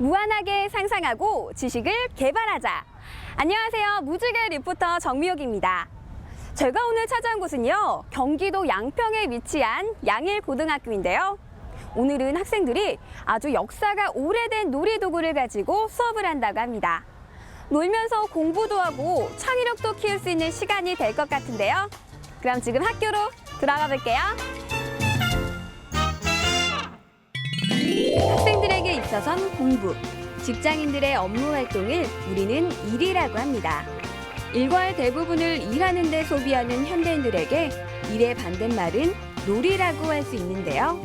무한하게 상상하고 지식을 개발하자. 안녕하세요. 무지개 리포터 정미옥입니다. 제가 오늘 찾아온 곳은요, 경기도 양평에 위치한 양일고등학교인데요. 오늘은 학생들이 아주 역사가 오래된 놀이도구를 가지고 수업을 한다고 합니다. 놀면서 공부도 하고 창의력도 키울 수 있는 시간이 될 것 같은데요. 그럼 지금 학교로 들어가 볼게요. 학생들에게 있어선 공부, 직장인들의 업무 활동을 우리는 일이라고 합니다. 일과의 대부분을 일하는 데 소비하는 현대인들에게 일의 반대말은 놀이라고 할 수 있는데요.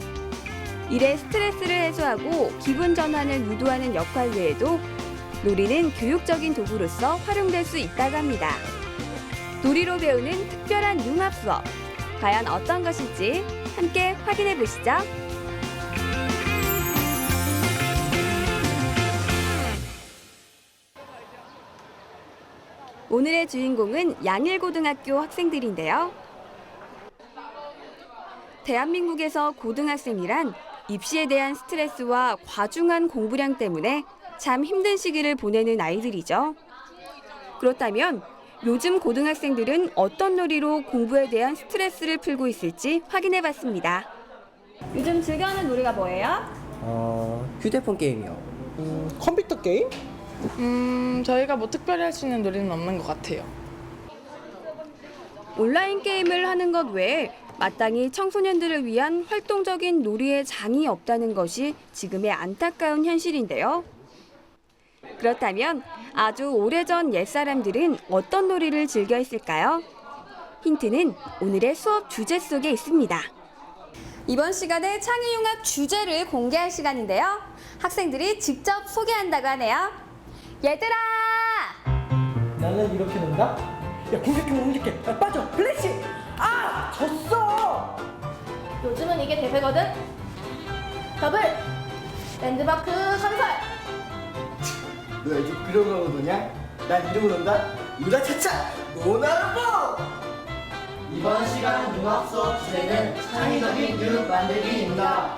일의 스트레스를 해소하고 기분 전환을 유도하는 역할 외에도 놀이는 교육적인 도구로서 활용될 수 있다고 합니다. 놀이로 배우는 특별한 융합 수업, 과연 어떤 것일지 함께 확인해 보시죠. 오늘의 주인공은 양일고등학교 학생들인데요. 대한민국에서 고등학생이란 입시에 대한 스트레스와 과중한 공부량 때문에 참 힘든 시기를 보내는 아이들이죠. 그렇다면 요즘 고등학생들은 어떤 놀이로 공부에 대한 스트레스를 풀고 있을지 확인해 봤습니다. 요즘 즐겨하는 놀이가 뭐예요? 휴대폰 게임이요. 컴퓨터 게임? 저희가 뭐 특별히 할 수 있는 놀이는 없는 것 같아요. 온라인 게임을 하는 것 외에 마땅히 청소년들을 위한 활동적인 놀이의 장이 없다는 것이 지금의 안타까운 현실인데요. 그렇다면 아주 오래전 옛사람들은 어떤 놀이를 즐겨 했을까요? 힌트는 오늘의 수업 주제 속에 있습니다. 이번 시간에 창의융합 주제를 공개할 시간인데요. 학생들이 직접 소개한다고 하네요. 얘들아! 나는 이렇게 논다? 야, 공격해. 야, 빠져! 플래시! 아! 졌어! 요즘은 이게 대세거든? 더블! 랜드마크 건설! 너 요즘 그런 거 노냐? 난 이름을 논다. 유다차차 노나르보. 이번 시간 융합 수업 주제는 창의적인 융 만들기입니다.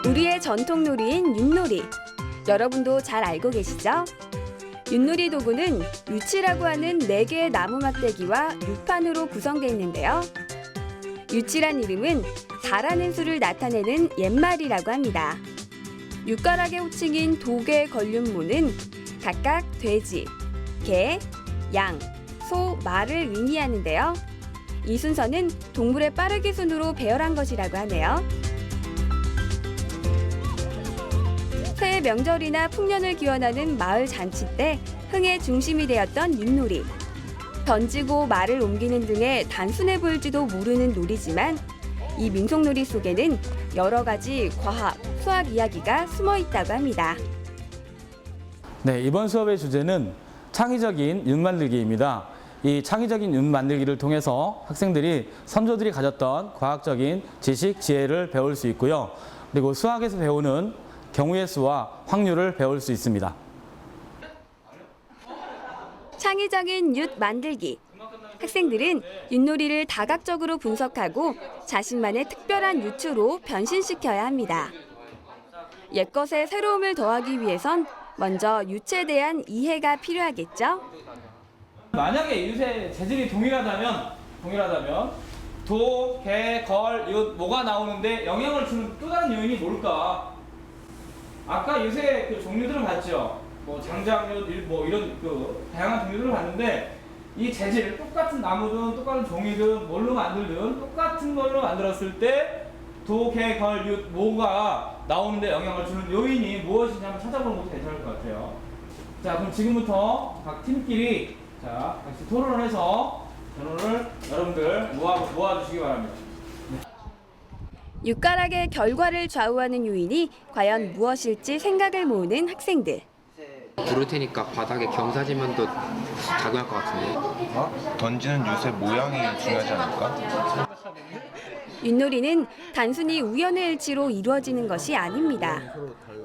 우리의 전통 놀이인 윷놀이. 여러분도 잘 알고 계시죠? 윷놀이 도구는 유치라고 하는 4개의 나무 막대기와 유판으로 구성되어 있는데요. 유치란 이름은 4라는 수를 나타내는 옛말이라고 합니다. 육가락의 호칭인 도개 걸륜모는 각각 돼지, 개, 양, 소, 말을 의미하는데요. 이 순서는 동물의 빠르기 순으로 배열한 것이라고 하네요. 새해 명절이나 풍년을 기원하는 마을 잔치 때 흥의 중심이 되었던 윷놀이. 던지고 말을 옮기는 등의 단순해 보일지도 모르는 놀이지만 이 민속놀이 속에는 여러 가지 과학, 수학 이야기가 숨어 있다고 합니다. 네, 이번 수업의 주제는 창의적인 윷 만들기입니다. 이 창의적인 윷 만들기를 통해서 학생들이 선조들이 가졌던 과학적인 지식, 지혜를 배울 수 있고요. 그리고 수학에서 배우는 경우의 수와 확률을 배울 수 있습니다. 창의적인 윷 만들기. 학생들은 윷놀이를 다각적으로 분석하고 자신만의 특별한 유추로 변신시켜야 합니다. 옛것에 새로움을 더하기 위해선 먼저 유추에 대한 이해가 필요하겠죠? 만약에 이웃의 재질이 동일하다면 도, 개, 걸, 윷, 모가 나오는데 영향을 주는 또 다른 요인이 뭘까? 아까 요새 그 종류들을 봤죠. 뭐 장작윷, 뭐 이런 그 다양한 종류들을 봤는데 이 재질, 똑같은 나무든 똑같은 종이든 뭘로 만들든 똑같은 걸로 만들었을 때 도, 개, 걸, 윷, 모가 나오는데 영향을 주는 요인이 무엇인지 한번 찾아보는 것도 괜찮을 것 같아요. 자, 그럼 지금부터 각 팀끼리 같이 토론을 해서 결론을 여러분들 모아주시기 바랍니다. 육가락의 결과를 좌우하는 요인이 과연 무엇일지 생각을 모으는 학생들. 부를 테니까 바닥에 경사지면도 작용할 것 같은데. 던지는 윷의 모양이 중요하지 않을까? 윷놀이는 단순히 우연의 일치로 이루어지는 것이 아닙니다.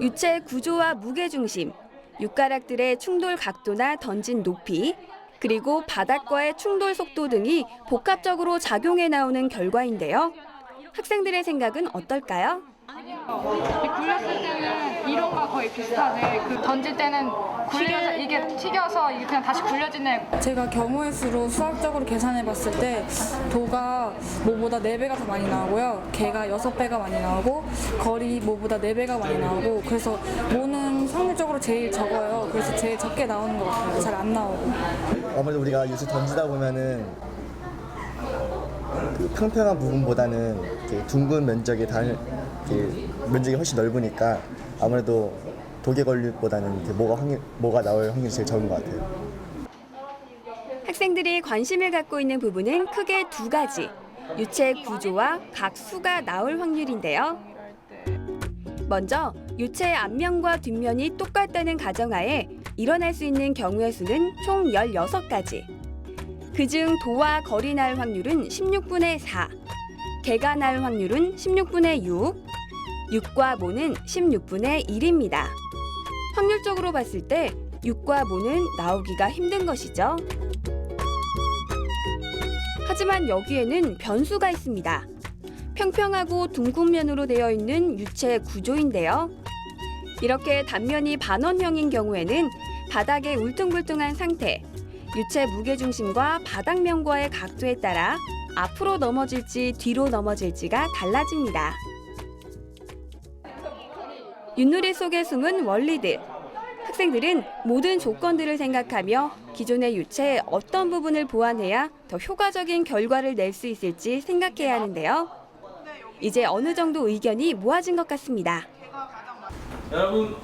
유체의 구조와 무게중심, 육가락들의 충돌 각도나 던진 높이, 그리고 바닥과의 충돌 속도 등이 복합적으로 작용해 나오는 결과인데요. 학생들의 생각은 어떨까요? 굴렸을 때는 거랑 거의 비슷하네. 그 던질 때는 튀겨서 이게 그냥 다시 굴려지네. 제가 경우의 수로 수학적으로 계산해 봤을 때 도가 모보다 4배가 더 많이 나오고요. 개가 6배가 많이 나오고 거리 모보다 4배가 많이 나오고 그래서 모는 확률적으로 제일 적어요. 그래서 제일 적게 나오는 것 같아요. 잘 안 나오고. 아무래도 우리가 유수 던지다 보면은 그 평평한 부분보다는 이렇게 둥근 면적이 면적이 훨씬 넓으니까 아무래도 독에 걸릴보다는 이렇게 뭐가 나올 확률이 제일 적은 것 같아요. 학생들이 관심을 갖고 있는 부분은 크게 2가지. 유체 구조와 각 수가 나올 확률인데요. 먼저 유체의 앞면과 뒷면이 똑같다는 가정하에 일어날 수 있는 경우의 수는 총 16가지. 그중 도와 거리 날 확률은 16분의 4, 개가 날 확률은 16분의 6, 육과 모는 16분의 1입니다. 확률적으로 봤을 때 육과 모는 나오기가 힘든 것이죠. 하지만 여기에는 변수가 있습니다. 평평하고 둥근 면으로 되어 있는 유체 구조인데요. 이렇게 단면이 반원형인 경우에는 바닥에 울퉁불퉁한 상태, 유체 무게중심과 바닥면과의 각도에 따라 앞으로 넘어질지 뒤로 넘어질지가 달라집니다. 윷놀이 속에 숨은 원리들. 학생들은 모든 조건들을 생각하며 기존의 유체의 어떤 부분을 보완해야 더 효과적인 결과를 낼 수 있을지 생각해야 하는데요. 이제 어느 정도 의견이 모아진 것 같습니다. 여러분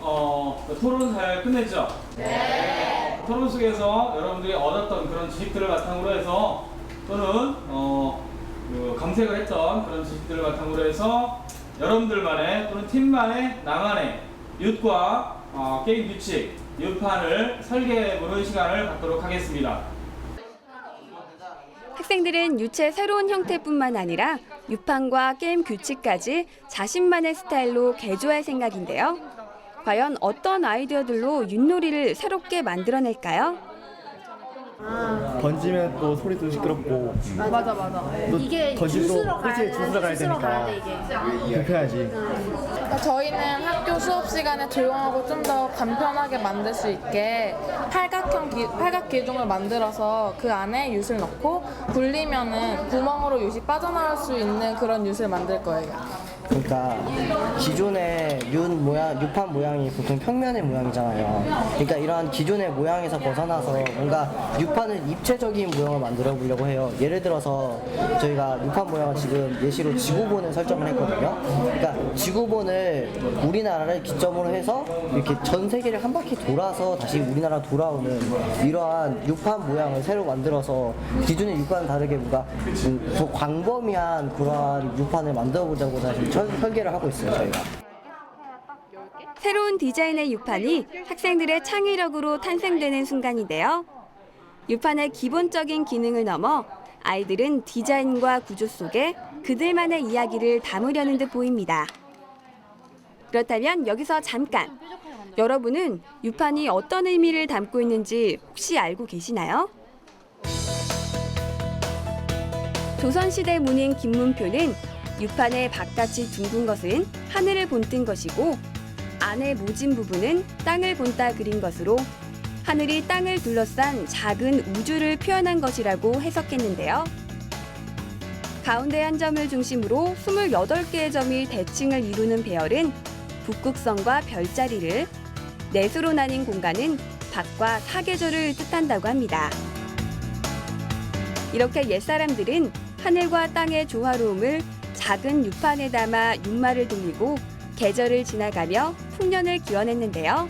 토론 잘 끝냈죠? 네. 토론 속에서 여러분들이 얻었던 그런 지식들을 바탕으로 해서 또는 검색을 했던 그런 지식들을 바탕으로 해서 여러분들만의 또는 팀만의 나만의 윷과 게임 규칙, 윷판을 설계해보는 시간을 갖도록 하겠습니다. 학생들은 유체 새로운 형태뿐만 아니라 윷판과 게임 규칙까지 자신만의 스타일로 개조할 생각인데요. 과연 어떤 아이디어들로 윷놀이를 새롭게 만들어낼까요? 던지면 또 소리도 시끄럽고 맞아. 이게 주스러 가야 돼. 주스러 가야 돼 이게. 불편하지. 저희는 학교 수업 시간에 조용하고 좀 더 간편하게 만들 수 있게 팔각 기둥을 만들어서 그 안에 윷을 넣고 굴리면은 구멍으로 윷이 빠져나갈 수 있는 그런 윷을 만들 거예요. 그러니까 기존의 윷판 모양이 보통 평면의 모양이잖아요. 그러니까 이러한 기존의 모양에서 벗어나서 뭔가 윷판을 입체적인 모양을 만들어 보려고 해요. 예를 들어서 저희가 윷판 모양을 지금 예시로 지구본을 설정을 했거든요. 그러니까 지구본을 우리나라를 기점으로 해서 이렇게 전 세계를 한 바퀴 돌아서 다시 우리나라 돌아오는 이러한 윷판 모양을 새로 만들어서 기존의 윷판은 다르게 뭔가 더 광범위한 그러한 윷판을 만들어 보자고 사실 설계를 하고 있어요, 저희가. 새로운 디자인의 윷판이 학생들의 창의력으로 탄생되는 순간인데요. 윷판의 기본적인 기능을 넘어 아이들은 디자인과 구조 속에 그들만의 이야기를 담으려는 듯 보입니다. 그렇다면 여기서 잠깐! 여러분은 윷판이 어떤 의미를 담고 있는지 혹시 알고 계시나요? 조선시대 문인 김문표는 윷판의 바깥이 둥근 것은 하늘을 본뜬 것이고 안의 모진 부분은 땅을 본따 그린 것으로 하늘이 땅을 둘러싼 작은 우주를 표현한 것이라고 해석했는데요. 가운데 한 점을 중심으로 28개의 점이 대칭을 이루는 배열은 북극성과 별자리를, 넷으로 나뉜 공간은 밖과 사계절을 뜻한다고 합니다. 이렇게 옛사람들은 하늘과 땅의 조화로움을 작은 윷판에 담아 윷말을 돌리고 계절을 지나가며 풍년을 기원했는데요.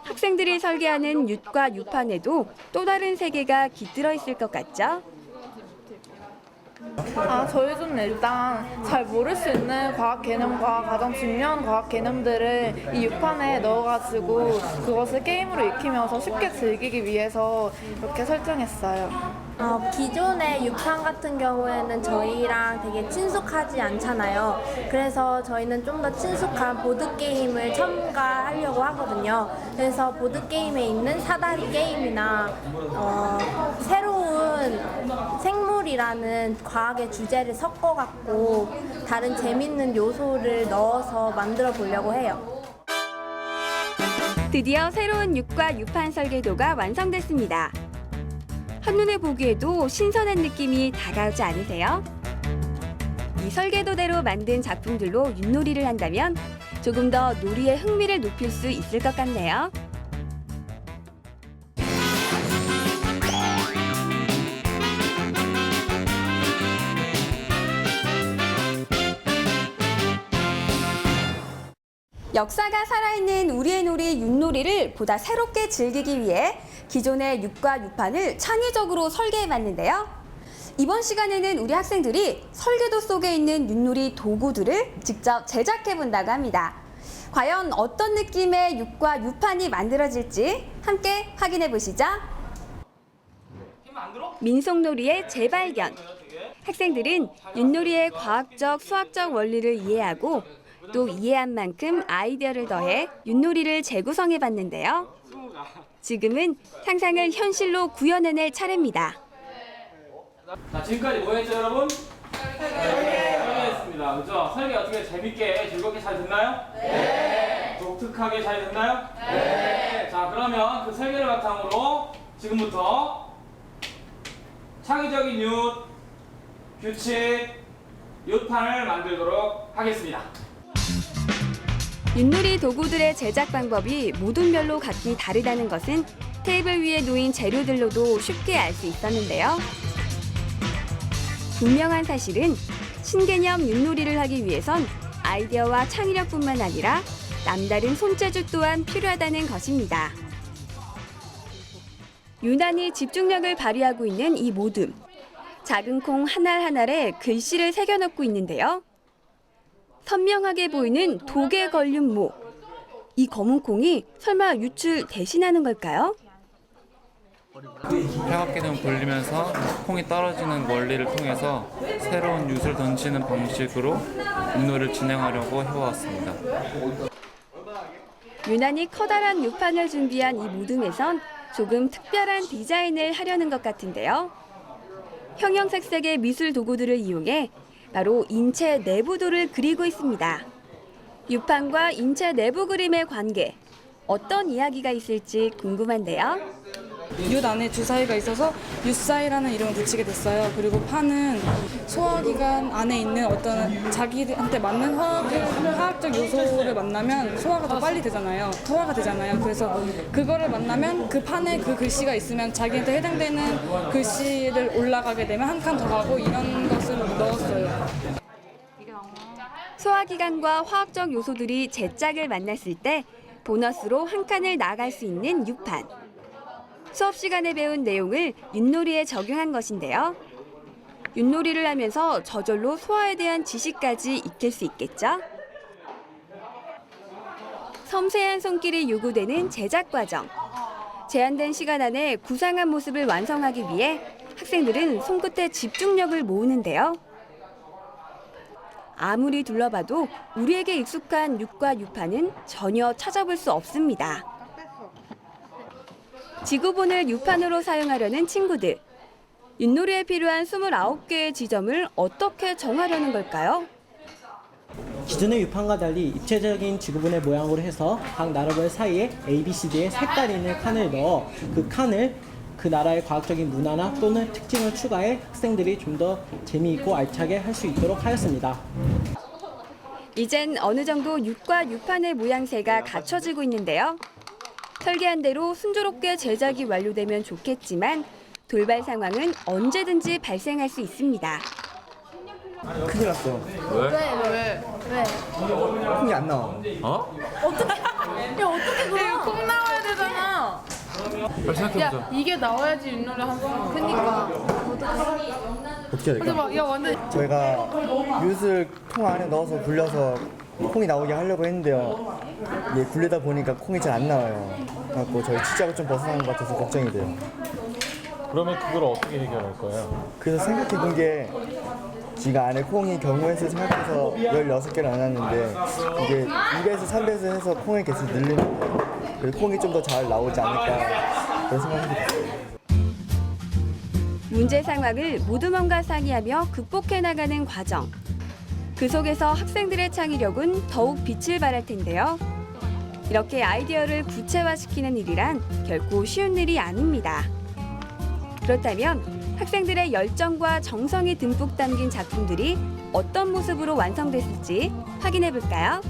학생들이 설계하는 윷과 윷판에도 또 다른 세계가 깃들어 있을 것 같죠? 저희는 일단 잘 모를 수 있는 과학 개념과 가장 중요한 과학 개념들을 이 윷판에 넣어가지고 그것을 게임으로 익히면서 쉽게 즐기기 위해서 이렇게 설정했어요. 기존의 윷판 같은 경우에는 저희랑 되게 친숙하지 않잖아요. 그래서 저희는 좀 더 친숙한 보드게임을 첨가하려고 하거든요. 그래서 보드게임에 있는 사다리 게임이나 새로운 윷은 생물이라는 과학의 주제를 섞어갖고 다른 재밌는 요소를 넣어서 만들어 보려고 해요. 드디어 새로운 윷과 윷판 설계도가 완성됐습니다. 한눈에 보기에도 신선한 느낌이 다가오지 않으세요? 이 설계도대로 만든 작품들로 윷놀이를 한다면 조금 더 놀이의 흥미를 높일 수 있을 것 같네요. 역사가 살아있는 우리의 놀이 윷놀이를 보다 새롭게 즐기기 위해 기존의 윷과 윷판을 창의적으로 설계해봤는데요. 이번 시간에는 우리 학생들이 설계도 속에 있는 윷놀이 도구들을 직접 제작해본다고 합니다. 과연 어떤 느낌의 윷과 윷판이 만들어질지 함께 확인해보시죠. 민속놀이의 재발견. 학생들은 윷놀이의 과학적, 수학적 원리를 이해하고 또 이해한 만큼 아이디어를 더해 윷놀이를 재구성해봤는데요. 지금은 상상을 현실로 구현해낼 차례입니다. 자, 지금까지 뭐 했죠, 여러분? 설계했습니다. 그죠? 설계 어떻게 재밌게 즐겁게 잘 됐나요? 네. 독특하게 잘 됐나요? 네. 자, 그러면 그 설계를 바탕으로 지금부터 창의적인 윷, 규칙, 윷판을 만들도록 하겠습니다. 윷놀이 도구들의 제작 방법이 모든 별로 각기 다르다는 것은 테이블 위에 놓인 재료들로도 쉽게 알 수 있었는데요. 분명한 사실은 신개념 윷놀이를 하기 위해선 아이디어와 창의력뿐만 아니라 남다른 손재주 또한 필요하다는 것입니다. 유난히 집중력을 발휘하고 있는 이 모듬. 작은 콩 하나하나에 글씨를 새겨넣고 있는데요. 선명하게 보이는 독에 걸린 모. 이 검은 콩이 설마 윷을 대신하는 걸까요? 팔각기둥을 돌리면서 콩이 떨어지는 원리를 통해서 새로운 윷을 던지는 방식으로 윷놀이를 진행하려고 해왔습니다. 유난히 커다란 윷판을 준비한 이 모듬에선 조금 특별한 디자인을 하려는 것 같은데요. 형형색색의 미술 도구들을 이용해 바로 인체 내부도를 그리고 있습니다. 윷판과 인체 내부 그림의 관계, 어떤 이야기가 있을지 궁금한데요. 윷 안에 주사위가 있어서 윷사위라는 이름을 붙이게 됐어요. 그리고 판은 소화기관 안에 있는 어떤 자기한테 맞는 화학적 요소를 만나면 소화가 더 빨리 되잖아요. 소화가 되잖아요. 그래서 그거를 만나면 그 판에 그 글씨가 있으면 자기한테 해당되는 글씨를 올라가게 되면 한 칸 더 가고 이런 것을 넣었어요. 소화기관과 화학적 요소들이 제 짝을 만났을 때 보너스로 한 칸을 나아갈 수 있는 윷판. 수업 시간에 배운 내용을 윷놀이에 적용한 것인데요. 윷놀이를 하면서 저절로 소화에 대한 지식까지 익힐 수 있겠죠? 섬세한 손길이 요구되는 제작 과정. 제한된 시간 안에 구상한 모습을 완성하기 위해 학생들은 손끝에 집중력을 모으는데요. 아무리 둘러봐도 우리에게 익숙한 윷과 윷판은 전혀 찾아볼 수 없습니다. 지구본을 윷판으로 사용하려는 친구들. 윷놀이에 필요한 29개의 지점을 어떻게 정하려는 걸까요? 기존의 윷판과 달리 입체적인 지구본의 모양으로 해서 각 나라별 사이에 A, B, C, D의 색깔이 있는 칸을 넣어 그 칸을 그 나라의 과학적인 문화나 또는 특징을 추가해 학생들이 좀 더 재미있고 알차게 할 수 있도록 하였습니다. 이젠 어느 정도 윷과 윷판의 모양새가 갖춰지고 있는데요. 설계한 대로 순조롭게 제작이 완료되면 좋겠지만 돌발 상황은 언제든지 발생할 수 있습니다. 큰일 났어. 왜? 콩이 안 나와. 어떻게 그럼? 콩 나와야 되잖아. 생각해보자. 이게 나와야지 윷놀이 한 번. 그니까. 어떻게 해야 될까? 저희가 윷을 통 안에 넣어서 굴려서 콩이 나오게 하려고 했는데요. 이게 굴리다 보니까 콩이 잘 안 나와요. 그래서 저희 치자가 좀 벗어나는 것 같아서 걱정이 돼요. 그러면 그걸 어떻게 해결할 거예요? 그래서 생각해 본 게 지가 안에 콩이 경우에서 생각해서 16개를 넣어놨는데 이게 2배에서 3배에서 해서 콩의 개수를 늘리는 거예요. 그래서 콩이 좀 더 잘 나오지 않을까 그런 생각이 들어요. 문제 상황을 모두먼과 상의하며 극복해 나가는 과정. 그 속에서 학생들의 창의력은 더욱 빛을 발할 텐데요. 이렇게 아이디어를 구체화시키는 일이란 결코 쉬운 일이 아닙니다. 그렇다면 학생들의 열정과 정성이 듬뿍 담긴 작품들이 어떤 모습으로 완성됐을지 확인해 볼까요?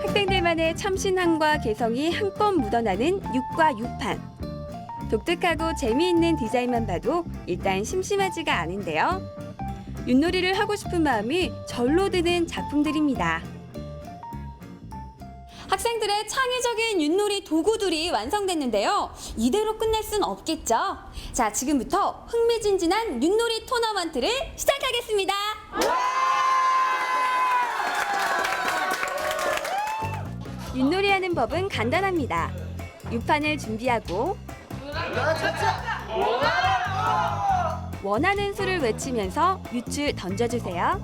학생들만의 참신함과 개성이 한껏 묻어나는 육과 유판. 독특하고 재미있는 디자인만 봐도 일단 심심하지가 않은데요. 윷놀이를 하고 싶은 마음이 절로 드는 작품들입니다. 학생들의 창의적인 윷놀이 도구들이 완성됐는데요. 이대로 끝낼 순 없겠죠. 자, 지금부터 흥미진진한 윷놀이 토너먼트를 시작하겠습니다. 윷놀이 하는 법은 간단합니다. 유판을 준비하고 원하는 수를 외치면서 윷을 던져주세요.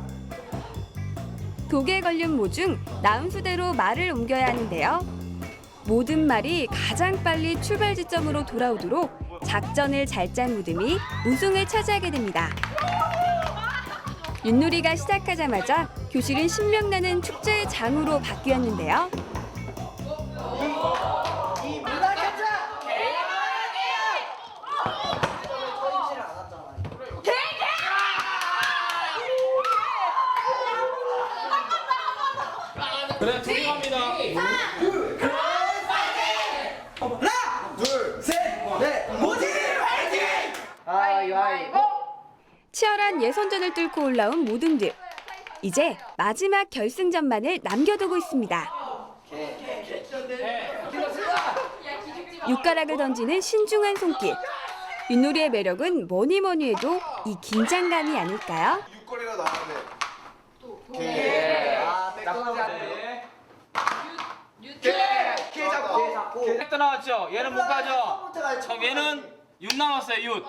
독에 걸린 모 중 나온 수대로 말을 옮겨야 하는데요. 모든 말이 가장 빨리 출발 지점으로 돌아오도록 작전을 잘 짠 무덤이 우승을 차지하게 됩니다. 윷놀이가 시작하자마자 교실은 신명나는 축제의 장으로 바뀌었는데요. 그래, 둘이 갑니다. 하나, 둘, 셋, 넷, 모지 화이팅! 가위바위보. 치열한 예선전을 뚫고 올라온 모둠들. 이제 마지막 결승전만을 남겨두고 있습니다. 육가락을 던지는 신중한 손길. 윷놀이의 매력은 뭐니 해도 이 긴장감이 아닐까요? 육거리라 나왔네. 개 잡고. 또 나왔죠? 얘는 못 가죠? 그럼 얘는 6 남았어요, 6.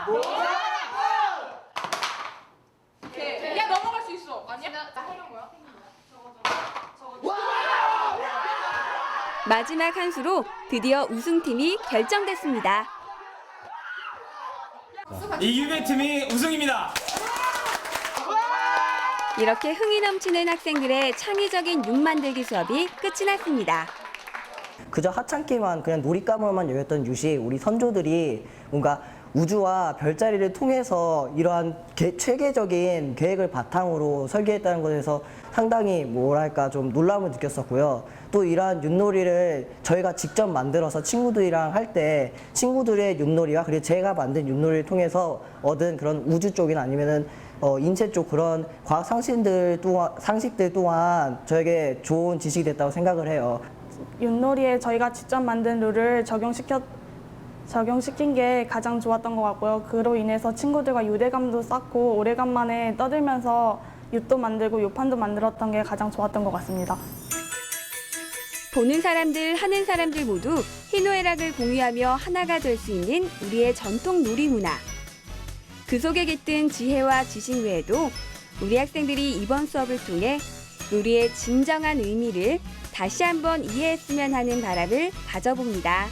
야 넘어갈 수 있어. 아니야? 나 하는 거야. 마지막 한 수로 드디어 우승팀이 결정됐습니다. 이 유배 팀이 우승입니다. 이렇게 흥이 넘치는 학생들의 창의적인 윷 만들기 수업이 끝이 났습니다. 그저 하찮게만 그냥 놀잇감으로만 여겼던 윷이 우리 선조들이 뭔가 우주와 별자리를 통해서 이러한 체계적인 계획을 바탕으로 설계했다는 것에서 상당히 뭐랄까 좀 놀라움을 느꼈었고요. 또 이러한 윷놀이를 저희가 직접 만들어서 친구들이랑 할 때 친구들의 윷놀이와 그리고 제가 만든 윷놀이를 통해서 얻은 그런 우주 쪽이나 아니면은 인체 쪽 그런 과학 상식들 또한 저에게 좋은 지식이 됐다고 생각을 해요. 윷놀이에 저희가 직접 만든 룰을 적용시킨 게 가장 좋았던 것 같고요. 그로 인해서 친구들과 유대감도 쌓고 오래간만에 떠들면서 윷도 만들고 요판도 만들었던 게 가장 좋았던 것 같습니다. 보는 사람들, 하는 사람들 모두 희노애락을 공유하며 하나가 될 수 있는 우리의 전통 놀이 문화. 그 속에 깃든 지혜와 지식 외에도 우리 학생들이 이번 수업을 통해 놀이의 진정한 의미를 다시 한번 이해했으면 하는 바람을 가져봅니다.